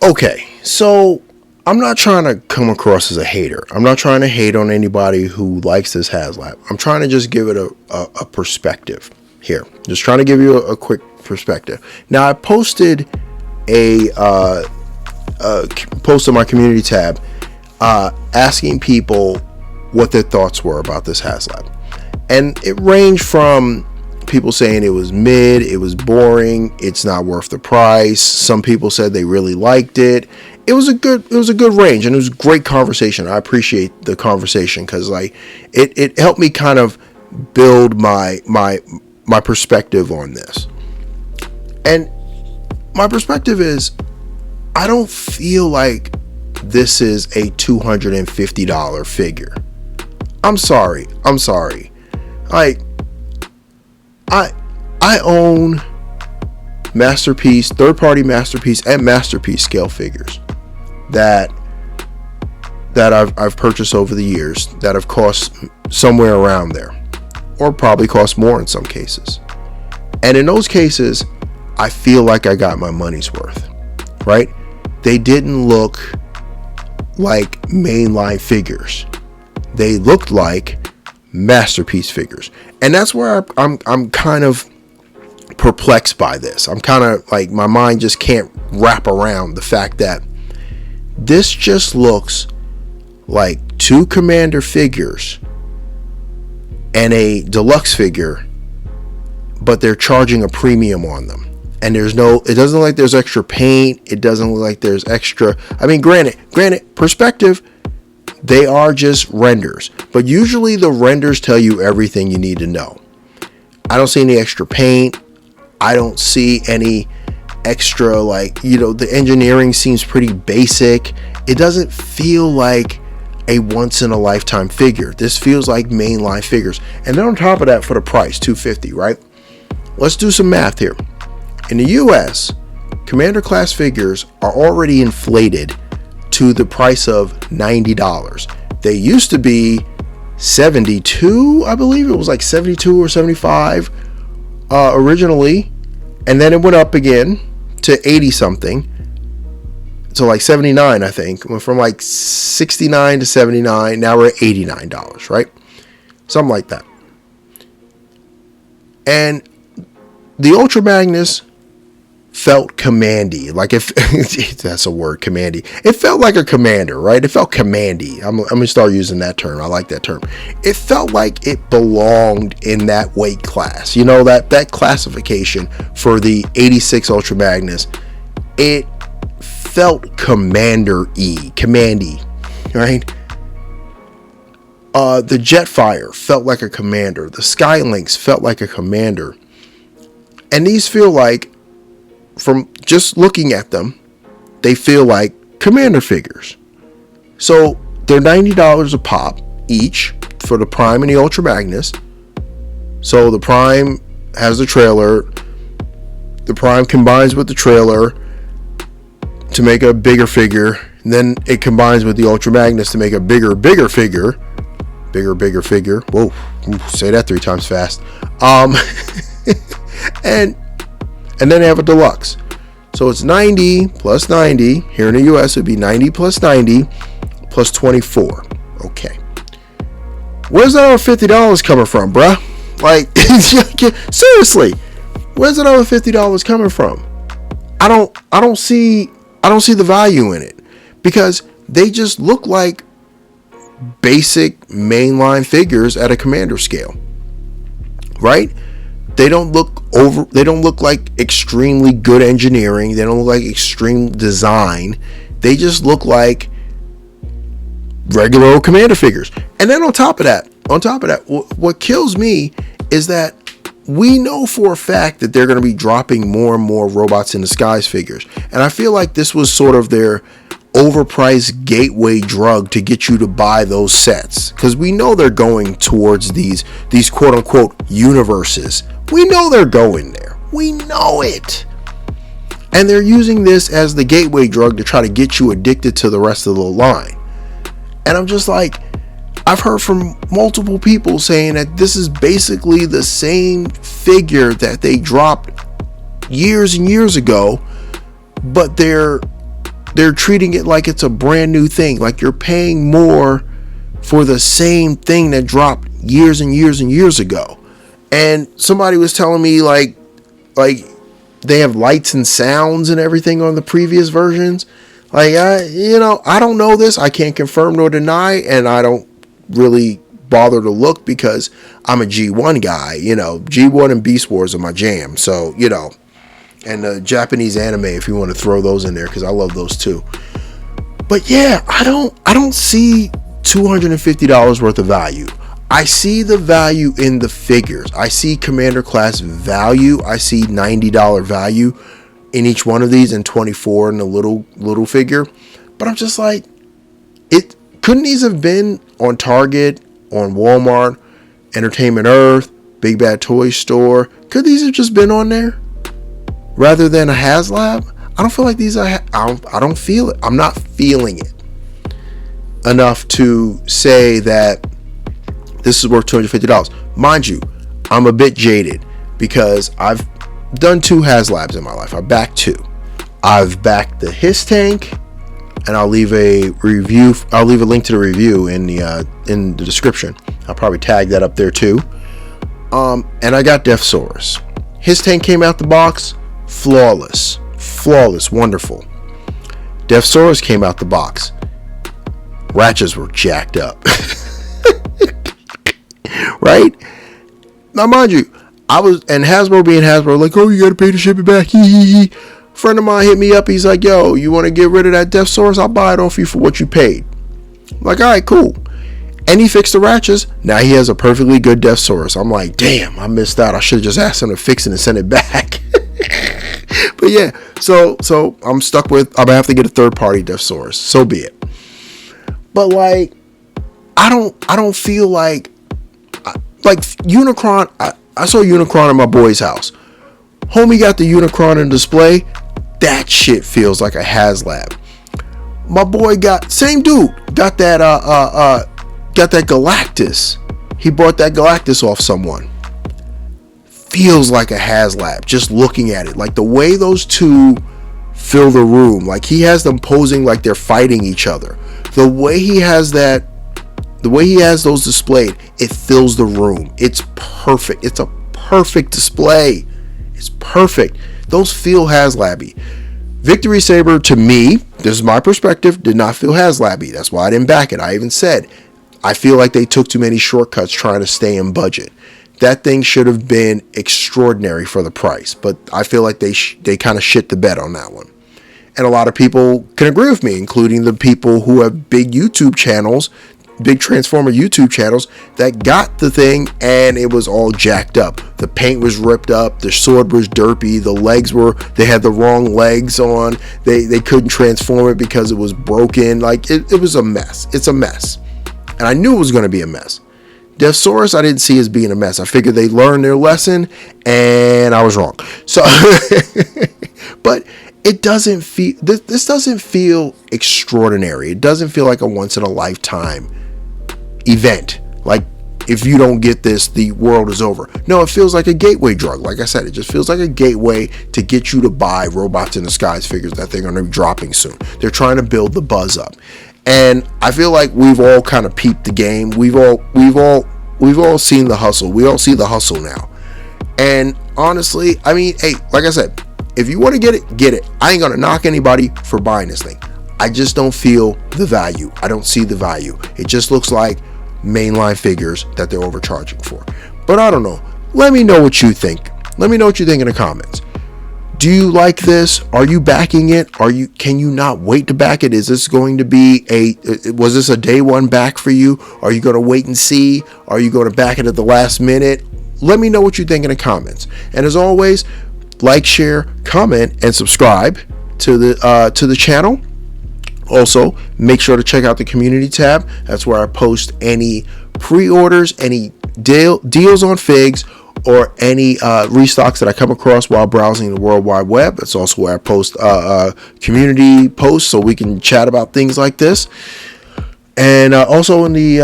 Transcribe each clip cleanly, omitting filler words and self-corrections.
Okay, so I'm not trying to come across as a hater. I'm not trying to hate on anybody who likes this Haslab. I'm trying to just give it a perspective here. Just trying to give you a quick perspective. Now, I posted a post on my community tab asking people what their thoughts were about this Haslab. And it ranged from people saying it was mid, it was boring, it's not worth the price. Some people said they really liked it. It was a good range, and it was a great conversation. I appreciate the conversation because like it helped me kind of build my perspective on this. And my perspective is, I don't feel like this is a $250 figure. I'm sorry. Like, I own Masterpiece, third-party Masterpiece, and Masterpiece scale figures that I've purchased over the years that have cost somewhere around there, or probably cost more in some cases. And in those cases, I feel like I got my money's worth, right? They didn't look like mainline figures. They looked like Masterpiece figures. And that's where I'm kind of perplexed by this. I'm kind of like, my mind just can't wrap around the fact that this just looks like two Commander figures and a deluxe figure, but they're charging a premium on them. And it doesn't look like there's extra paint. It doesn't look like there's extra, I mean, granted, perspective, they are just renders, but usually the renders tell you everything you need to know. I don't see any extra paint. I don't see any extra, like, the engineering seems pretty basic. It doesn't feel like a once in a lifetime figure. This feels like mainline figures. And then on top of that, for the price, $250, right? Let's do some math here. In the US, Commander class figures are already inflated to the price of $90. They used to be $72, I believe it was like $72 or $75 originally, and then it went up again to 80 something, to like $79, I think. Went from like $69 to $79. Now we're at $89, right? Something like that. And the Ultra Magnus felt commandy, like, if that's a word, commandy. It felt like a commander, right? It felt commandy. I'm gonna start using that term. I like that term. It felt like it belonged in that weight class. That classification for the 86 Ultra Magnus. It felt commandy, right? The Jetfire felt like a commander. The Skylynx felt like a commander. And these feel like, from just looking at them, they feel like commander figures. So they're $90 a pop each for the Prime and the Ultra Magnus. So the Prime has the trailer. The Prime combines with the trailer to make a bigger figure. And then it combines with the Ultra Magnus to make a bigger figure. Bigger figure. Whoa, say that 3 times fast. And then they have a deluxe. So it's 90 plus 90. Here in the US, it would be 90 plus 90 plus 24. Okay. Where's that other $50 coming from, bruh? Like, seriously, where's that other $50 coming from? I don't see the value in it, because they just look like basic mainline figures at a commander scale, right? They don't look like extremely good engineering. They don't look like extreme design. They just look like regular old commander figures. And then on top of that, what kills me is that we know for a fact that they're going to be dropping more and more Robots in Disguise figures. And I feel like this was sort of their overpriced gateway drug to get you to buy those sets, because we know they're going towards these quote unquote universes. We know they're going there. We know it. And they're using this as the gateway drug to try to get you addicted to the rest of the line. And I'm just like, I've heard from multiple people saying that this is basically the same figure that they dropped years and years ago, but they're they're treating it like it's a brand new thing, like you're paying more for the same thing that dropped years and years and years ago. And somebody was telling me like they have lights and sounds and everything on the previous versions. Like, I don't know this. I can't confirm nor deny, and I don't really bother to look because I'm a G1 guy. G1 and Beast Wars are my jam. So, and the Japanese anime, if you want to throw those in there, because I love those too. But yeah, I don't see $250 worth of value. I see the value in the figures. I see Commander class value. I see $90 value in each one of these, and $24 in the little figure. But I'm just like, couldn't these have been on Target, on Walmart, Entertainment Earth, Big Bad Toy Store? Could these have just been on there rather than a Haslab? I don't feel like these are. I don't feel it. I'm not feeling it enough to say that this is worth $250. Mind you, I'm a bit jaded because I've done 2 Haslabs in my life. I backed 2. I've backed the His Tank, and I'll leave a review. I'll leave a link to the review in the description. I'll probably tag that up there too. And I got Deathsaurus. His Tank came out the box, flawless, wonderful. Deathsaurus came out the box. Ratchets were jacked up. Right? Now, mind you, and Hasbro being Hasbro, like, oh, you gotta pay to ship it back. Friend of mine hit me up. He's like, yo, you want to get rid of that Deathsaurus? I'll buy it off you for what you paid. I'm like, all right, cool. And he fixed the ratchets. Now he has a perfectly good Deathsaurus. I'm like, damn, I missed out. I should have just asked him to fix it and send it back. But yeah, so I'm stuck with, I'm gonna have to get a third-party Deathsaurus. So be it. But like, I don't feel like Unicron. I saw Unicron in my boy's house. Homie got the Unicron in display. That shit feels like a Haslab. My boy got, same dude, got that Galactus. He bought that Galactus off someone. Feels like a Haslab just looking at it. Like the way those two fill the room. Like he has them posing like they're fighting each other. The way he has those displayed, it fills the room. It's perfect. It's a perfect display. It's perfect. Those feel Haslabby. Victory Saber, to me, this is my perspective, did not feel Haslabby. That's why I didn't back it. I even said, I feel like they took too many shortcuts trying to stay in budget. That thing should have been extraordinary for the price, but I feel like they kind of shit the bed on that one. And a lot of people can agree with me, including the people who have big YouTube channels, big Transformer YouTube channels, that got the thing and it was all jacked up. The paint was ripped up, the sword was derpy, they had the wrong legs on, they couldn't transform it because it was broken. Like it was a mess. It's a mess. And I knew it was going to be a mess. Deathsaurus, I didn't see as being a mess. I figured they learned their lesson, and I was wrong. So, but it doesn't feel, this doesn't feel extraordinary. It doesn't feel like a once in a lifetime event. Like if you don't get this, the world is over. No, it feels like a gateway drug. Like I said, it just feels like a gateway to get you to buy Robots in Disguise figures that they're going to be dropping soon. They're trying to build the buzz up. And I feel like we've all kind of peeped the game. We've all seen the hustle. We all see the hustle now. And honestly, I mean, hey, like I said, if you want to get it, get it. I ain't gonna knock anybody for buying this thing. I just don't feel the value. I don't see the value. It just looks like mainline figures that they're overcharging for. But I don't know. Let me know what you think. Let me know what you think in the comments. Do you like this? Are you backing it? Can you not wait to back it? Is this going to be was this a day one back for you? Are you going to wait and see? Are you going to back it at the last minute? Let me know what you think in the comments. And as always, like, share, comment, and subscribe to the channel. Also, make sure to check out the community tab. That's where I post any pre-orders, any deals on figs, or any restocks that I come across while browsing the World Wide Web. That's also where I post community posts so we can chat about things like this. And also in the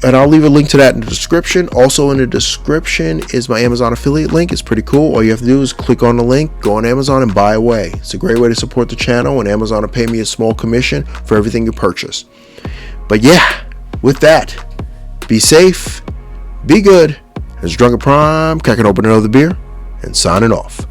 and I'll leave a link to that in the description. Also in the description is my Amazon affiliate link. It's pretty cool. All you have to do is click on the link, go on Amazon, and buy away. It's a great way to support the channel, and Amazon will pay me a small commission for everything you purchase. But yeah, with that, be safe, be good. It's Drunken Prime, cracking open another beer and signing off.